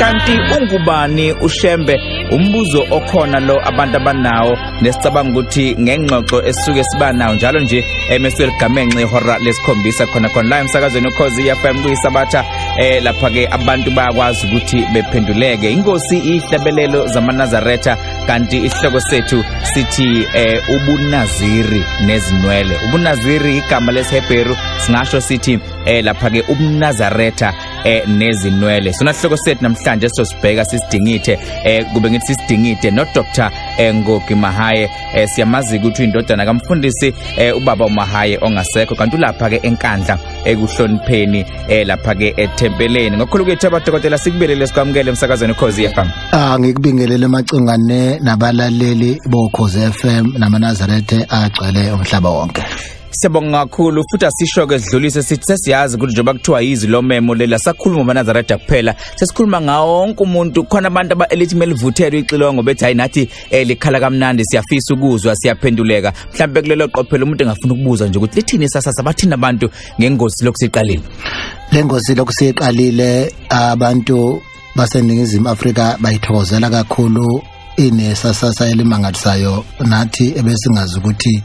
kanti ungubani uShembe? Umbuzo okhona lo abantu abanawo nesicabanga ukuthi ngengxoxo esuke sibanawo njalo nje emeseligaменxe ihora lesikhombisa khona la emsakazweni Ukhozi FM kuyisabatha lapha ke abantu bayakwazi ukuthi bephenduleke. Inkosi ihlabelelo zamaNazaretha kanti isihloko sethu sithi ubunaziri nezinwele. Ubunaziri igama lesHebheru singasho sithi lapha ke Ubunazaretha nezinwele. Sona sihloko sethu namhlanje sisibheka sisidingithe kube ngithi sisidingithe no Dr. Ngogi Mahaye. Siyamazi ukuthi indodana kaMfundisi ubaba uMahaye ongasekho kanti lapha ke enkandla ekuhlonipheni lapha ke ethempeleni. Ngokukhulu kwethu abadokotela sikubelele sikwamukele emsakazweni Ukhozi FM. Ngikubingelele macingane nabalaleli boKhozi FM namaNazaretha agcwele umhlaba wonke. Siyabonga kakhulu futhi asisho-ke sidlulise sithi sesiyazi ukuthi njengoba kuthiwa yizi lo memo lela sakhuluma ngoMaNazaretha kuphela sesikhuluma ngawo wonke umuntu. Khona abantu elithi melivuthelwe ixilongo bethi hayi nathi likhala kamnandi siyafisa ukuzwa siyaphenduleka. Mhlawumbe kulelo qophelo umuntu engafuna ukubuza nje ukuthi lithini sasasa bathina abantu ngengozi lokusiqalile. Le ngozi lokusiqalile abantu baseNingizimu Afrika bayithokozela kakhulu inesasasa elimangalisayo nathi ebesingazi ukuthi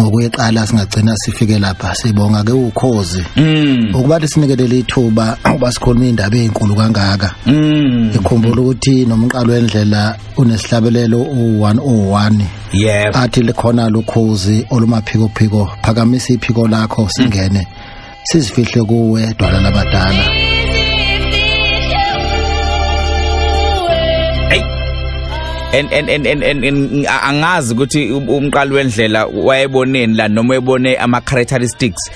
ngokuyeqala singagcina sifike lapha. Sibonga ke Ukhozi ukuba lesinikele ithuba uba sikhuluma indaba ezinkulu kangaka. Ikhumbula ukuthi nomqalo wendlela unesihlabelelo u101 athi likhona Ukhozi olumaphiko phiko phakamisa iphiko lakho singene sizifihle kuwe dwala labadala. Angazi ukuthi umqalo wendlela wayeboneni la noma ebone ama characteristics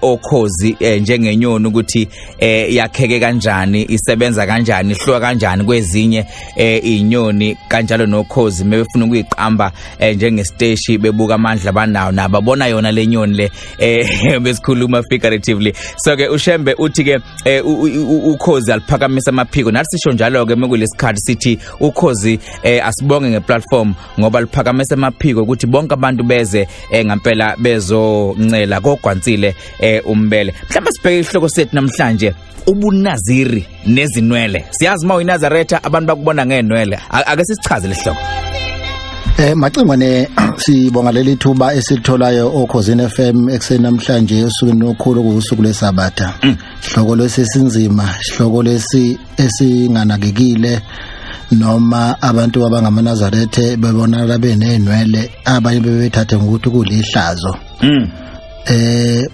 Ukhozi njengenyoni ukuthi yakheke kanjani, isebenza kanjani, ihluka kanjani kwezinye inyoni kanjalo noKhozi mebefuna ukuyiqamba njengesteshi bebuka amandla abanawo nababona yona lenyoni le besikhuluma figuratively. So ke uShembe uthi ke Ukhozi aliphakamisa amaphiko nathi sisho njalo ke mekulesikhathi sithi Ukhozi asibonge ngeplatform ngoba liphakamisa amaphiko ukuthi bonke abantu beze ngempela bezoncela kogwansile umbele. Mhlawumbe sibheke isihloko sethu namhlanje ubunaziri nezinwele. Siyazi mawuyiNazaretha abantu bakubona ngenwele. Ake sisichaze lesihloko. Macingwane sibonga leli thuba esitholayo Ukhozi FM ekseni namhlanje usuku nokhulu kusuku leSabatha. Ihloko lesisinzima, ihloko lesi esinganakekile noma abantu abangamaNazaretha bebonala benenwele abanye bebethathe ngokuthi kulihlazo.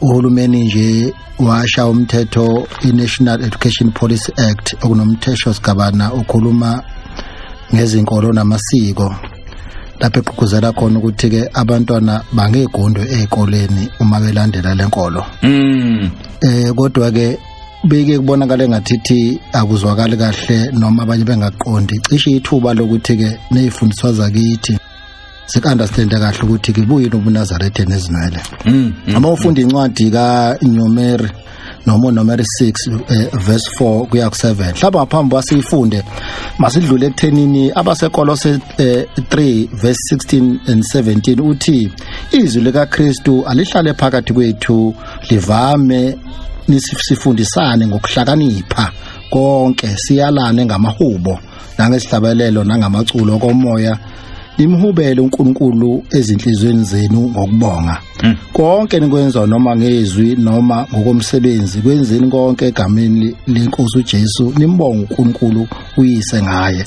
Uhulumeni nje washa umthetho iNational Education Policy Act okunomthetho sigabana ukhuluma ngezinkolo namasiko lapho eqhubuzela khona ukuthi ke abantwana bangegondwe ezikoleni uma belandela lenkolo. Kodwa ke beke kubonakala ngathi akuzwakali kahle noma abanye bengaqondi cishe ithuba lokuthi ke nezifundiswa zakithi sik-understand kahle ukuthi ke buyini ubunazaretha nezinwele. Uma ufunda incwadi kaNumeri noma Numeri 6 verse 4 kuya ku7 mhlawumbe ngaphambi wasifunde masidlule ekuthenini abasekolose 3 verse 16 and 17 uthi izwi likaKristu alihlale phakathi kwethu livame nisifundisane ngokuhlakanipha konke siyalane ngamahubo nangesihlabelelo nangamaculo komoya nimhubele uNkulunkulu ezinhlizweni zenu ngokubonga. Konke nikwenza noma ngezwi noma ngokomsebenzi kwenzeni konke egameni leNkosi uJesu nimbonga uNkulunkulu uyise ngaye.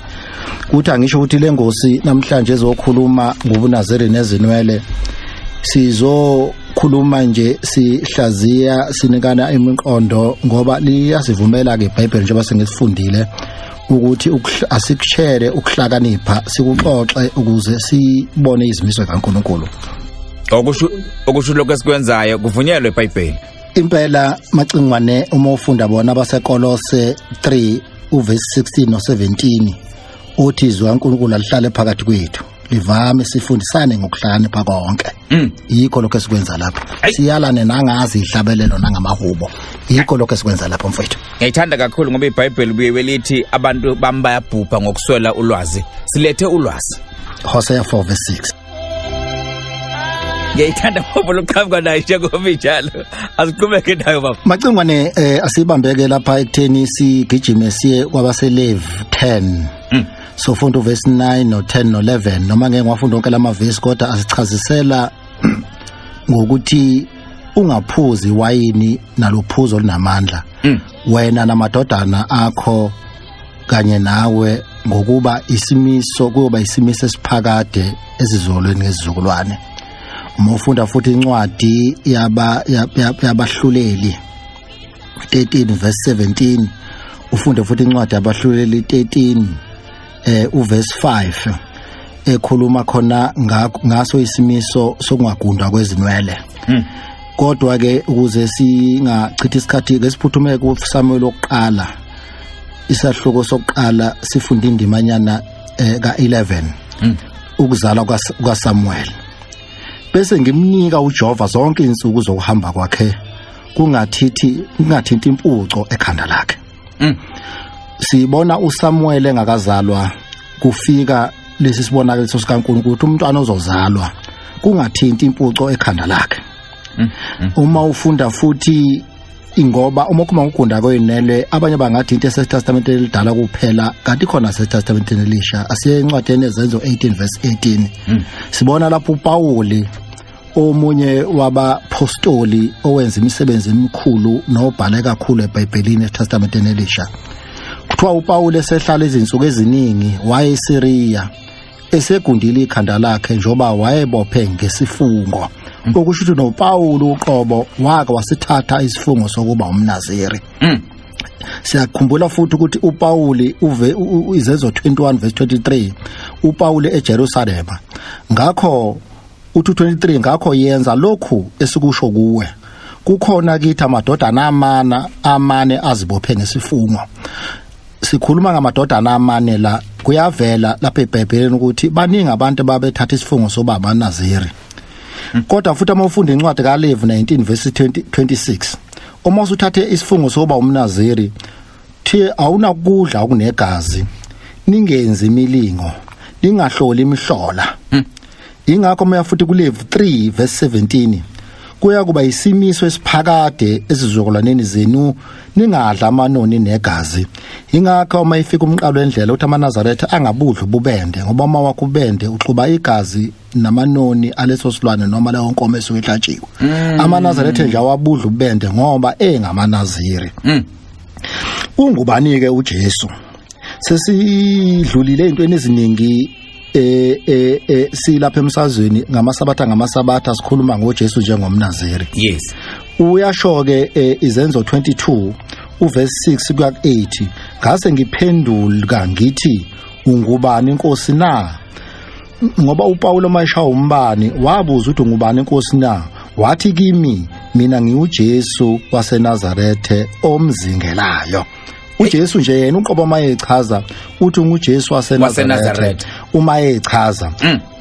Kuthi angisho ukuthi lengosi namhlanje ezokhuluma ngobunaziri nezinwele sizokhuluma nje sihlaziya sinikana imiqondo ngoba liyasivumela ke iBhayibheli njengoba sengisifundile ukuthi asikushare ukuhlakanipha sikuxoxe ukuze sibone izimiso kaNkulunkulu. Okusho lokho esikwenzayo kuvunyelwe eBhayibheli. Impela macingwane uma ufunda bona abasekolose 3 uverse 16 no17 uthi izwi kaNkulunkulu alihlale phakathi kwethu livame sifundisane ngokuhlakanipha konke. Yikho lokho esikwenza lapha. Siyalane nangazi ihlabelelo nangamahubo. Yikho lokho esikwenza lapha mfowethu. Ngiyithanda kakhulu ngoba iBhayibheli buye lithi abantu bami bayabhubha ngokuswela ulwazi. Silethe ulwazi. Hosea 4 verse 6. ngiyayithanda ngoba loqhamuka nayo njengoba njalo asiqhubeke nayo baba Macingwane asibambeke lapha ekutheni sigijime siye kwabase Lev 10 so funda uverse 9 no 10 no 11 noma ngeke ngwafunda onke lama verse kodwa asichazisela ngokuthi ungaphuzi wayini nalophuzo olunamandla wena namadodana akho kanye nawe ngokuba isimiso kuyoba isimiso esiphakade ezizolweni ngezizukulwane. Uma ufunda futhi incwadi yabahluleli 13 verse 17 ufunde futhi incwadi yabahluleli 13 uverse 5 ekhuluma khona ngaso isimiso sokungagundwa kwezinwele. Kodwa ke ukuze singachithi isikhathi ngesiphuthume kuSamuel oqala isahluko sokuqala sifunda indimanyana ka11 ukuzalwa kwaSamuel bese ngimnika uJehova zonke insuku zokuhamba kwakhe kungathinti impuco ekhanda lakhe. Sibona uSamuel engakazalwa kufika lesi sibonakaliso sikaNkulunkulu ukuthi umntwana ozozalwa kungathinti impuco ekhanda lakhe. Uma ufunda futhi ingoba uma kuma ukugunda kwezinwele abanye bangathi into eseTestament elidala kuphela kanti khona eseTestament elisha asiye incwadi yezenzo 18 verse 18 sibona lapho uPauli omunye wabapostoli owenza imisebenzi emikhulu nobhale kakhulu eBhayibhelini eTestament elisha kuthiwa uPauli esehlala izinsuku eziningi waye eSiriya esegundile ikhanda lakhe njoba wayebophe ngesifungo okusho ukuthi noPaul uqobo wake wasithatha isifungo sokuba umNaziri. Siyakhumbula futhi ukuthi uPaul izenzo 21 verse 23 uPaul eJerusalem ngakho uthi 23 ngakho yenza lokhu esikusho kuwe kukhona kithi amadodana amane azibophe ngesifungo. Sikhuluma ngamadodana amane la kuyavela lapha eBhayibhelini ukuthi baningi abantu babethatha isifungo soba amaNaziri. Kodwa futhi uma ufunda incwadi kaLevi 19 verse 26 uma usuthathe isifungo soba umNaziri thi awunakudla okunegazi ningenzi imilingo ningahloli imihlola. Ingakho uma futhi kuLevi 3 verse 17 kuya kuba isimiso esiphakade ezizukulwaneni zenu ningadla amanoni negazi. Ingakho uma ifika umqalo endlela uthi amaNazaretha angabudla ububende ngoba uma wakubende uxuba igazi namanoni aleso silwane noma leyo nkomo esuyihlatshiwe. AmaNazaretha nje awabudla ububende ngoba engamaNaziri. Ungubani ke uJesu sesidlulile intweni eziningi silapha emsazweni ngamasabatha sikhuluma ngoJesu njengomNaziri. Yes. Uyasho ke izenzo 22 uverse 6 kuya 8 ngase ngiphendula ngithi ungubani inkosi na ngoba uPaul mayisha umbani wabuza ukuthi ungubani inkosi na wathi kimi mina ngiuJesu waseNazaretha omzingelayo. uJesu nje yena uqobo mayechaza uthi unguJesu waseNazaretha uma echaza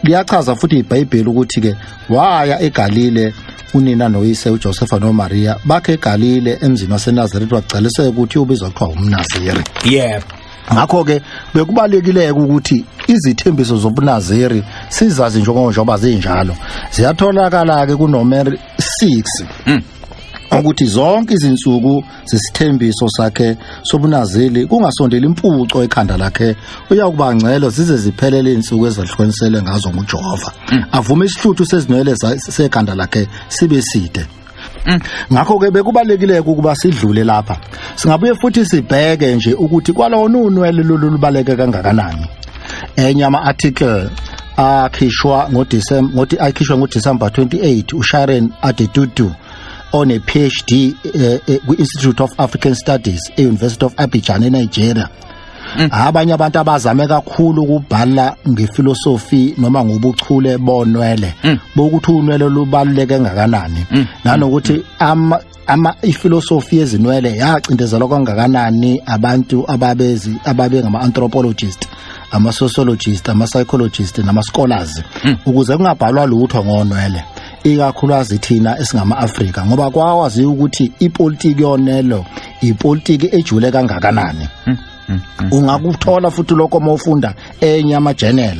liyachaza futhi iBhayibheli ukuthi ke waya eGalile unina noyise uJosepha noMaria bakhe eGalile emzini waseNazaretha wagcaliseka ukuthi ubizwa kuthiwa umNaziri. Yeah. Ngakho ke bekubalekile ukuthi izithembiso zobuNaziri sizazi njengoba zinjalo ziyatholakala ke kuNomeri 6 ukuthi zonke izinsuku zesithembiso sakhe sobuNaziri kungasondeli impuco ekhanda lakhe uyakuba ngcelo zize ziphelele insuku ezahlukanisele ngazo nguJehova avume isihluthu sezinwele sekhanda lakhe sibe side. Ngakho ke bekubalekile ukuba sidlule lapha singabuye futhi sibheke nje ukuthi kwalona unwele lolubaleke kangakanani. Enye ama-article akhishwa ngoDisemba 28 uSharon Adetutu on a PhD Institute of African Studies e-University of Abidjan eNigeria. Abanye abantu abazame kakhulu ukubhala ngefilosofi noma ngobuchule bonwele bokuthi unwele lubaluleke kangakanani nanokuthi ifilosofi yezinwele yacindezelwa kangakanani abantu ababe ngama-anthropologist, ama-sociologist, ama-psychologist nama-scholars ukuze kungabhalwa lutho ngonwele ikakhulukazi thina esingama-Afrika ngoba kwawazi ukuthi ipolitiki yonelo ipolitiki ejule kangakanani. Ungakuthola futhi lokho mawufunda enye ama-journal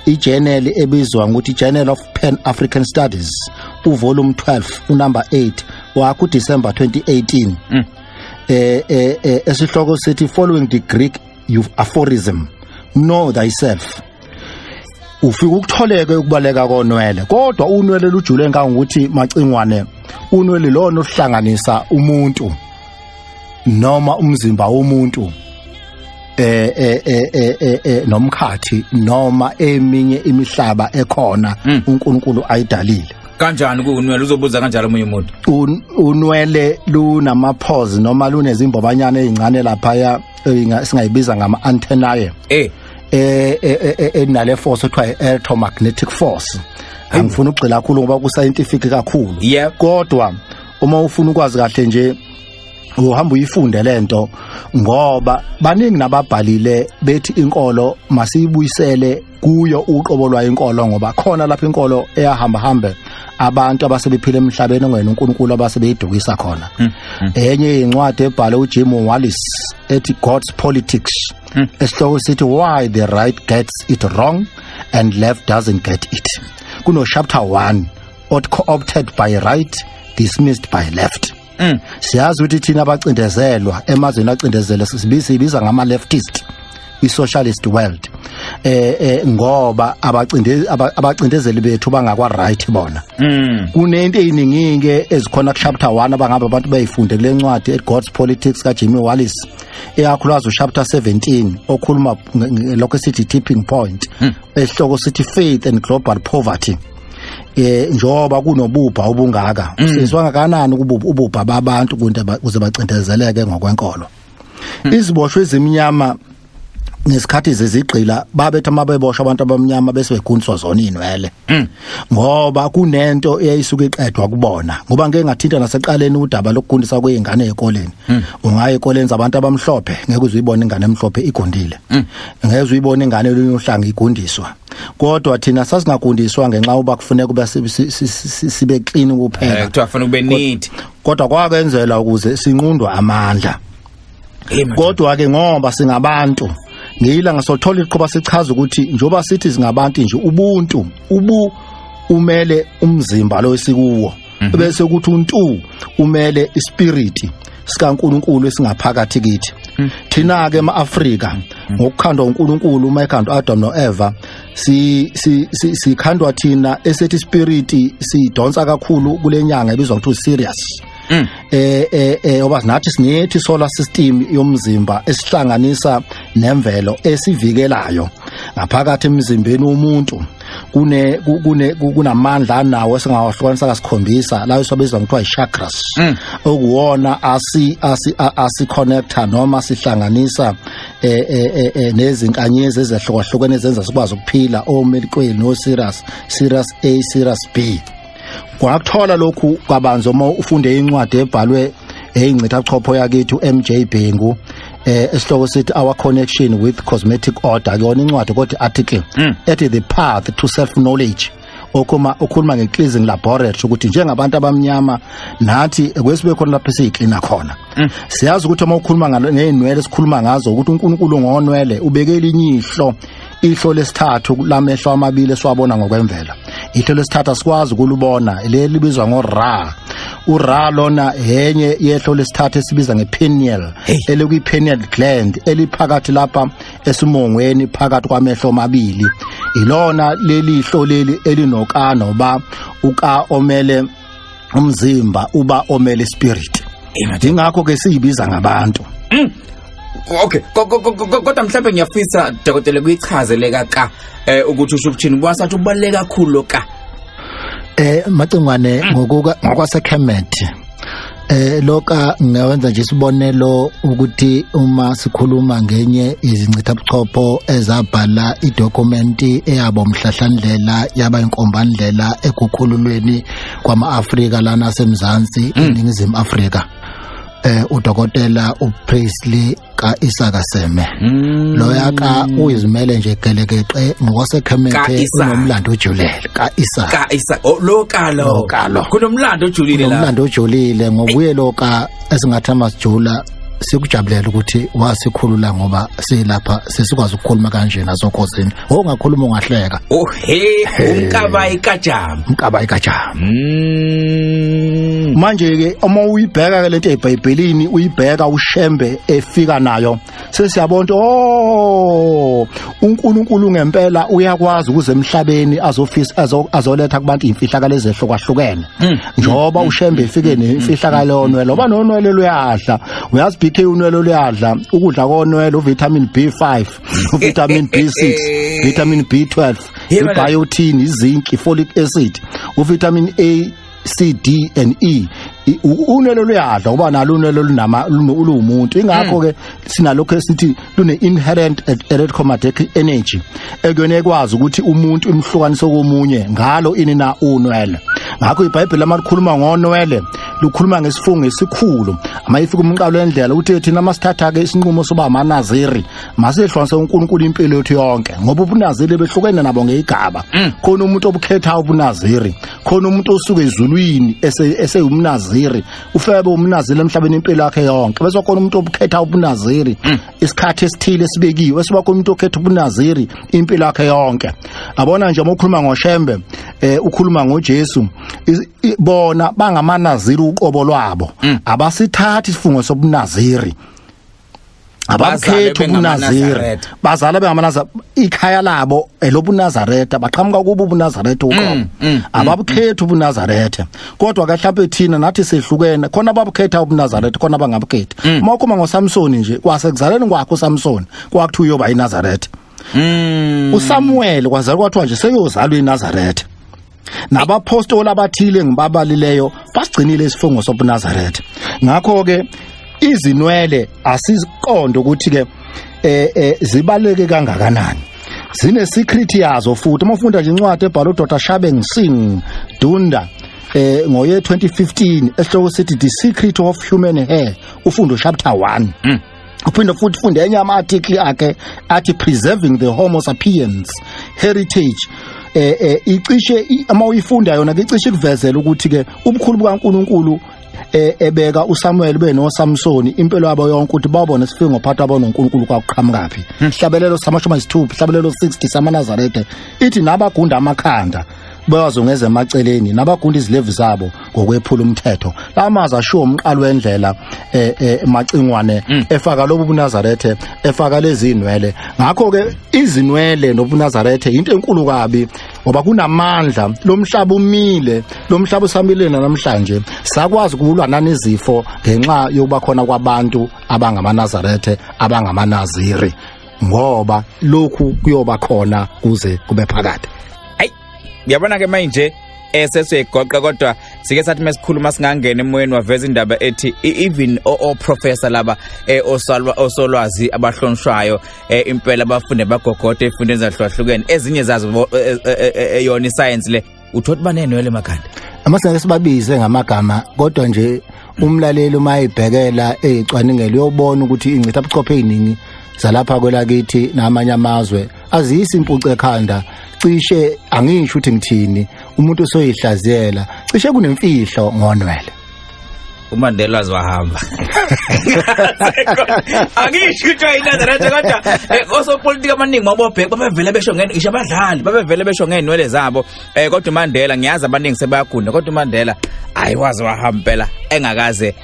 ijournal ebizwa ngokuthi Journal of Pan-African Studies uvolume 12 unumber 8 wakho December 2018 esihloko sithi following the Greek aphorism know thyself. Ufika ukutholeke ukubaleka konwele kodwa unwele lujule ngokuthi macingwane unwele lona ohlanganisa umuntu noma umzimba womuntu nomkhathi noma eminye imihlaba ekhona uNkulunkulu ayidalile. Kanjani kuunwele uzobuza kanjalo omunye umuntu? Unwele lunama pores noma lunezimbobanyana ezincane lapha singayibiza ngama antennae enale force ekuthiwa electromagnetic force. Angifuni ukugxila kakhulu ngoba ku scientific kakhulu kodwa uma ufuna ukwazi kahle nje uhamba uyifunde lento ngoba baningi nababhalile bethi inkolo masiyibuyisele kuyo uqobo lwa inkolo ngoba khona lapha inkolo eyahamba hambe abantu abasebephila emhlabeni ongena uNkulunkulu abasebeyidukisa khona. Enye incwadi ebhale uJim Wallis ethi God's Politics esihloko sithi why the right gets it wrong and left doesn't get it. Kuno chapter 1 opted by right, dismissed by left. Siyazi ukuthi thina abacindezelwa emazweni acindezela sibiza ngama leftist i-socialist world ngoba abacindezeli bethu bangakwa right bona. Kunento eziningi ezikhona ku chapter 1 abangaba abantu bayifunde kule ncwadi at God's Politics ka Jimmy Wallis eyakhulaza chapter 17 okhuluma lokho esithi tipping point esihloko sithi faith and global poverty. Njoba kunobubha obungaka sizwa kanani ububha babantu kuze bacindezeleke ngokwenkolo. Iziboshwe ezimnyama nesikhathi zezigqila babethu amabeboshwa abantu abamnyama bese begunswa zona inwele ngoba kunento eyayisuka iqedwa kubona ngoba ngeke ngathinta naseqaleni udaba lokugundisa kweingane ezikoleni. Ungaye ekoleni zabantu abamhlophe ngeke uzuyibone ingane emhlophe igundile, ngeke uzuyibone ingane lohlanga igundiswa, kodwa thina sasingagundiswa ngenxa uba kufuneka kube sibe clean kuphela kuthiwa kufanele kube neat kodwa kwakwenzela ukuze sinqundwe amandla. Kodwa ke ngoba singabantu ngiyila ngasothola iqhuba sichaza ukuthi njoba sithi singabantu nje ubuntu umele umzimba lo esikuwo bese ukuthi untu umele ispirit sikaNkulunkulu esingaphakathi kithi. Thina ke ema-Afrika ngokukhandwa uNkulunkulu uma ekhandwa Adam noEva sikhandwa thina esethi spirit sidonsa kakhulu kulenyanga ebizwa ukuthi serious. Oba nathi sinethi solar system yomzimba esihlanganisa nemvelo esivikelayo ngaphakathi emzimbeni womuntu kunamandla anawo esingawahlukanisa kasikhombisa lawo sobezwa ngithiwa chakras okuwona asi connector noma sihlanganisa nezinkanyezi ezehlukahlukene ezenza sikwazi ukuphila omelikweni no serious A serious B. Kwakuthola lokhu kabanzi uma ufunde incwadi ebhalwe eyincitha chopho yakithi uMJ Bhengu esihloko sithi our connection with cosmetic order yona incwadi kodwa article ethi the path to self knowledge okhuluma ngecleansing laboratory ukuthi njengabantu abamnyama nathi kwesibe khona lapho esiyiklina khona. Siyazi ukuthi uma ukhuluma ngezinwele sikhuluma ngazo ukuthi uNkulunkulu ngonwele ubekela ihlo lesithathu lamehlo amabili esiwabona ngokwemvela. Ihlo lesithathu sikwazi ukulibona leli libizwa ngoRa. uRa lona yenye yehlo lesithathu esibiza ngepineal elikuyipineal gland eliphakathi lapha esimongweni phakathi kwamehlo amabili. Ilona leli ihlo leli elinokano ba uka omele umzimba uba omele spirit. Ingakho ke siyibiza ngabantu. Okay, kodwa mhlawumbe ngiyafisa dokotela kuyichazele ka ukuthi usho ukuthini kwasathi ubaleka kakhulu ka macingwane ngokwaseKhemet loka ngawenza nje isibonelo ukuthi uma sikhuluma ngenye izincitha buchopho ezabhala idokumenti eyabo mhlahlandlela yaba inkombandlela ekukhululweni kwama-Afrika lana semzansi eningizimu Afrika. Udokotela uPriestley ka Isaka Seme loyaka uyizimele nje gelekeqe ngokwaseKhemethe unomlando ojulile ka Isaka lokalo kunomlando ojulile la umlando ojulile ngobuye loka esingathi amasijula sikujabulela ukuthi wasikhulula ngoba silapha sesikwazi ukukhuluma kanje nazo Ukhozini ongakhuluma ungahleka umkaba ikajama manje ke uma uyibheka ke lento eBhayibhelini uyibheka uShembe efika nayo sesiyabona uNkulunkulu ngempela uyakwazi ukuze emhlabeni azoletha kubantu imfihlakalo ezehlukahlukene njoba uShembe efike nemfihlakalo yonwele oba nonwele luyadla uyazi BK unwele luyadla ukudla konwele uvitamin B5 uvitamin B6 vitamin B12 ibiotin izinc ifolic acid uvitamin A C D and E unelo luyadla ngoba nalo unelo lumuntu ingakho ke sinalokho esithi lune inherent electromagnetic energy ekuyona ekwazi ukuthi umuntu imhlukanise komunye ngalo inina unwele ngakho iBhayibheli amalikhuluma ngonwele lukhuluma ngesifungo esikhulu amayifika umqalo endlela uthi thina masithatha ke isinqumo soba amanaziri masehlonse uNkulunkulu impilo yethu yonke ngoba ubunaziri behlukene nabo ngeigaba khona umuntu obukhetha ubunaziri khona umuntu osuke ezulwini eseyumnaziri ufebe umnaziri emhlabeni impilo yakhe yonke bese khona umuntu obukhetha ubunaziri isikhathi esithile esibekiwe esiba khona umuntu okhetha ubunaziri impilo yakhe yonke abona nje uma ngoShembe ukhuluma ngoJesu bona bangamanaziri uqobo lwabo abasithathi isifungo sobunaziri abakhetha ubunaziri bazala bengamanaziri ikhaya labo elobunazaretha baqhamuka kubo ubunazaretha uqobo ababukhetha ubunazaretha kodwa ke mhlawumbe thina nathi sehlukene khona ababukhetha ubunazaretha khona bangabukhetha makhuma ngoSamson nje kwasekuzaleni kwakhe uSamson kwakuthiwa uyoba iNazaretha uSamuel kwazalwa kwathiwa nje seyozalwa iNazaretha nabapostoli abathile ngibabalileyo basigcinile isifungo sobunazaretha ngakho ke izinwele asiziqondo ukuthi ke zibaleke kangakanani zine secret yazo futhi uma ufunda nje incwadi ebhalwe uDr. Shabeng Singh Dunda ngoye 2015 esihloko sithi The Secret of Human Hair ufundo chapter 1 uphinde futhi funde enye ama article akhe athi Preserving the Homo sapiens Heritage icishe ama uyifunda yona ke icishe kuvezela ukuthi ke ubukhulu bukaNkulunkulu ebeka uSamuel benoSamson impilo yabo yonke ukuthi babone sifingo phakathi abo noNkulunkulu kwaqhamukapi hlabelelo samashumi ayisithupha hlabelelo 60 samaNazaretha ithi nabagunda amakhanda bayazongeza emaceleni nabagunda izilevu zabo ngokwephula umthetho lamazi ashiwo umqalo wendlela emacingwane efaka lobu bunazarethe efaka lezi inwele ngakho ke izinwele nobunazarethe into enkulu kabi ngoba kunamandla lomhlaba umile lomhlaba usamilena namhlanje sakwazi ukulwa nanezifo ngenxa yokuba khona kwabantu abangamanazarethe abangamanaziri ngoba lokhu kuyoba khona kuze kube phakade. Ngiyabona ke manje sesiyegoqa kodwa sike sathi mesikhuluma singangena emoyeni waveza indaba ethi even professor laba osolwazi abahlonishwayo impela abafunde bagogoda efundeni ezahlukahlukene ezinye zazo eyona science le uthothi banenwele emakhanda amasenge sibabize ngamagama kodwa nje umlaleli uma ebhekela ecwaningelo uyobona ukuthi incitha buchophe eziningi zalapha kwelakithi namanye amazwe azisi impucu ekhanda cishe angisho ukuthi ngithini umuntu osoyihlaziyela cishe kunemfihlo ngonwele uMandela wahamba angisho ukuthi iNazaretha kodwa osopolitiki abaningi mabobheka babevele besho ngene isho abadlali babevele besho ngenwele zabo kodwa uMandela ngiyazi abaningi sebayagunda kodwa uMandela ayiwazi wahamba phela engakaze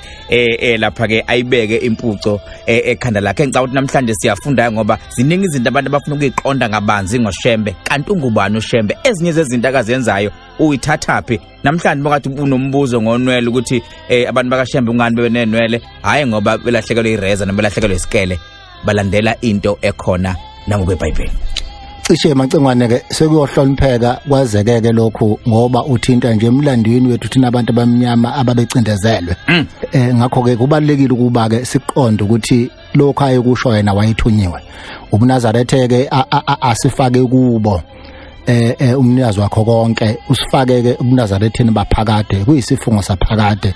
lapha ke ayibeke impuco ekhanda lakhe ngicabanga ukuthi namhlanje siyafunda ngoba ziningi izinto abantu abafuna ukuyiqonda ngabanzi ngoShembe kanti ungubani uShembe ezinye zezinto akazenzayo uyithathaphi namhlanje bakathi unombuzo ngonwele ukuthi abantu bakaShembe ungani bebenenwele hayi ngoba belahlekelwe ireza nabelahlekelwe isikele balandela into ekhona nangokweBhayibheli cishe macengwane ke sekuyohlonipheka kwazekeke lokho ngoba uthinta nje emlandweni wethu thina abantu abamnyama ababecindezelwe ngakho ke kubalekile ukuba ke siqonde ukuthi lokho ayekusho yena wayethunyiwe ubunazarethe ke asifake kubo umnikazi wakho konke usifake ke ubunazaretheni baphakade kuyisifungo saphakade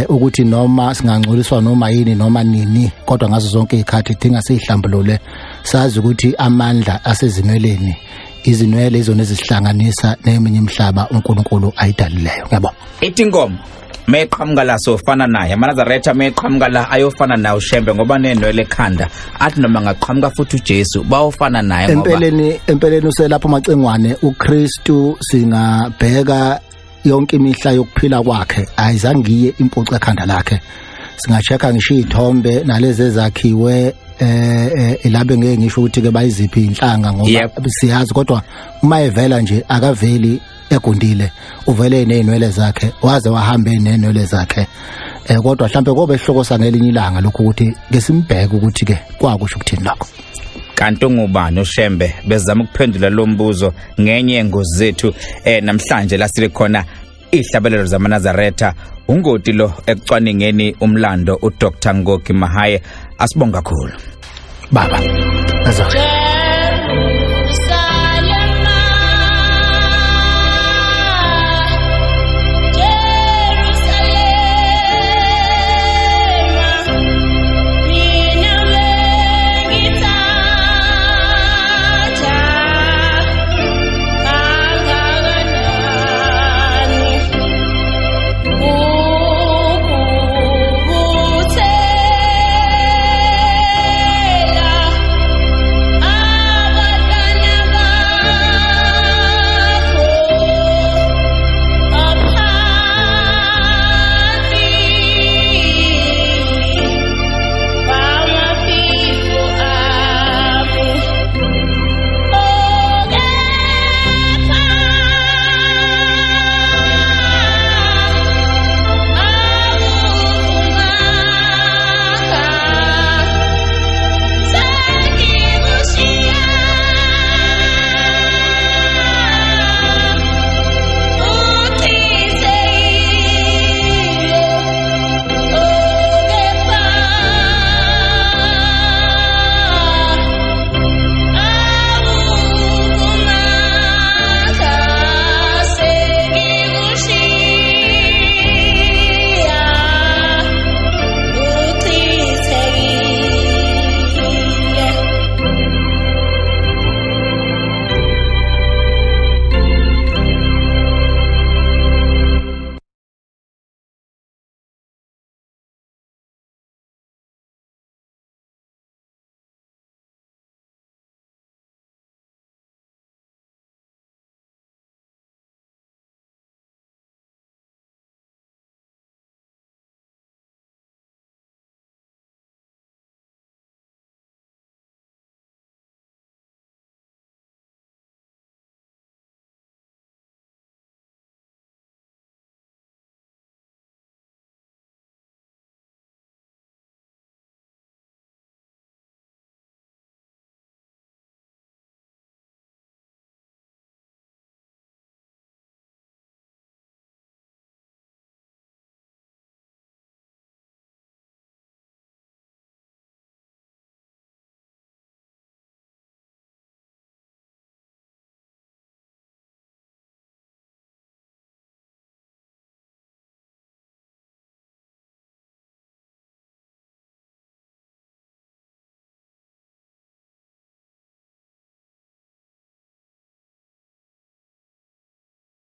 ukuthi noma singangcoliswa noma yini noma nini kodwa ngazo zonke izikhathi idinga sihlambulule sazi ukuthi amandla asezinweleni izinwele izona ezihlanganisa neminye imhlaba uNkulunkulu ayidalileyo ngiyabona ethi inkomo meqhamuka la sofana naye amaNazaretha meqhamuka la ayofana naye uShembe ngoba nenwele ekhanda athi noma ngaqhamuka futhi uJesu bawofana naye ngoba empeleni uselapho macengwane uKristu singabheka yonke imihla yokuphila kwakhe ayizangiye impoco ekhanda lakhe singacheka ngisho izithombe nalezi ezakhiwe elabe ngeke ngisho ukuthi ke bayiziphi inhlanga ngoba siyazi kodwa uma evela nje akaveli egundile uvele nezinwele zakhe waze wahamba nezinwele zakhe kodwa mhlambe kobe ihloko sangelinye ilanga lokho ukuthi ke simbheke ukuthi ke kwakusho ukuthini lokho kanti ngubani uShembe bezama ukuphendula lo mbuzo ngenye ngozi zethu namhlanje la sile khona ihlabelelo zamaNazaretha ungoti lo ekucwaningeni umlando uDr Ngogi Mahaye asibonga kakhulu baba azasho